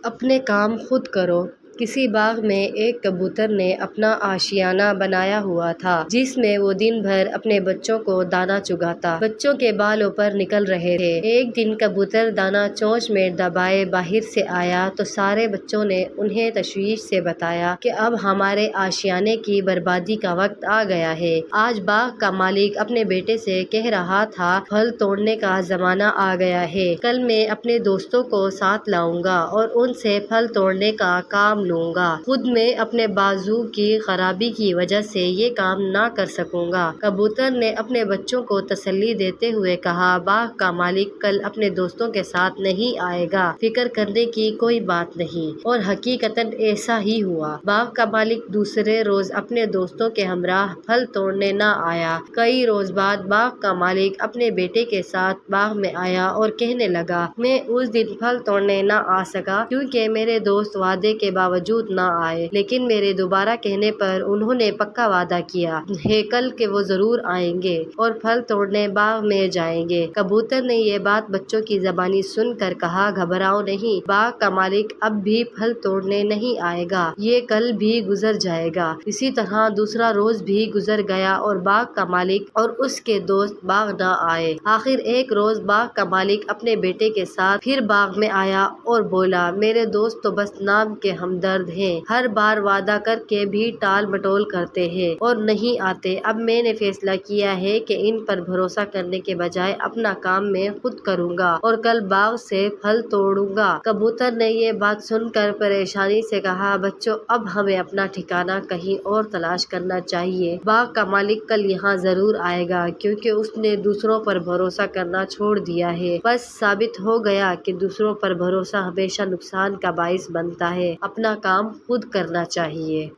اپنے کام خود کرو۔ کسی باغ میں ایک کبوتر نے اپنا آشیانہ بنایا ہوا تھا جس میں وہ دن بھر اپنے بچوں کو دانا چگاتا۔ بچوں کے بال اوپر نکل رہے تھے۔ ایک دن کبوتر دانا چونچ میں دبائے باہر سے آیا تو سارے بچوں نے انہیں تشویش سے بتایا کہ اب ہمارے آشیانے کی بربادی کا وقت آ گیا ہے۔ آج باغ کا مالک اپنے بیٹے سے کہہ رہا تھا، پھل توڑنے کا زمانہ آ گیا ہے۔ کل میں اپنے دوستوں کو ساتھ لاؤں گا اور ان سے پھل توڑنے کا کام لوں گا۔ خود میں اپنے بازو کی خرابی کی وجہ سے یہ کام نہ کر سکوں گا۔ کبوتر نے اپنے بچوں کو تسلی دیتے ہوئے کہا، باغ کا مالک کل اپنے دوستوں کے ساتھ نہیں آئے گا، فکر کرنے کی کوئی بات نہیں۔ اور حقیقتاً ایسا ہی ہوا۔ باغ کا مالک دوسرے روز اپنے دوستوں کے ہمراہ پھل توڑنے نہ آیا۔ کئی روز بعد باغ کا مالک اپنے بیٹے کے ساتھ باغ میں آیا اور کہنے لگا، میں اس دن پھل توڑنے نہ آ سکا کیونکہ میرے دوست وعدے کے باوجود نہ آئے، لیکن میرے دوبارہ کہنے پر انہوں نے پکا وعدہ کیا ہے کل کہ وہ ضرور آئیں گے اور پھل توڑنے باغ میں جائیں گے۔ کبوتر نے یہ بات بچوں کی زبانی سن کر کہا، گھبراؤ نہیں، باغ کا مالک اب بھی پھل توڑنے نہیں آئے گا، یہ کل بھی گزر جائے گا۔ اسی طرح دوسرا روز بھی گزر گیا اور باغ کا مالک اور اس کے دوست باغ نہ آئے۔ آخر ایک روز باغ کا مالک اپنے بیٹے کے ساتھ پھر باغ میں آیا اور بولا، میرے دوست تو بس نام کے ہمدرد ہیں، ہر بار وعدہ کر کے بھی ٹال مٹول کرتے ہیں اور نہیں آتے۔ اب میں نے فیصلہ کیا ہے کہ ان پر بھروسہ کرنے کے بجائے اپنا کام میں خود کروں گا اور کل باغ سے پھل توڑوں گا۔ کبوتر نے یہ بات سن کر پریشانی سے کہا، بچوں اب ہمیں اپنا ٹھکانہ کہیں اور تلاش کرنا چاہیے۔ باغ کا مالک کل یہاں ضرور آئے گا کیونکہ اس نے دوسروں پر بھروسہ کرنا چھوڑ دیا ہے۔ بس ثابت ہو گیا کہ دوسروں پر بھروسہ ہمیشہ نقصان کا باعث بنتا ہے۔ اپنا کام خود کرنا چاہیے۔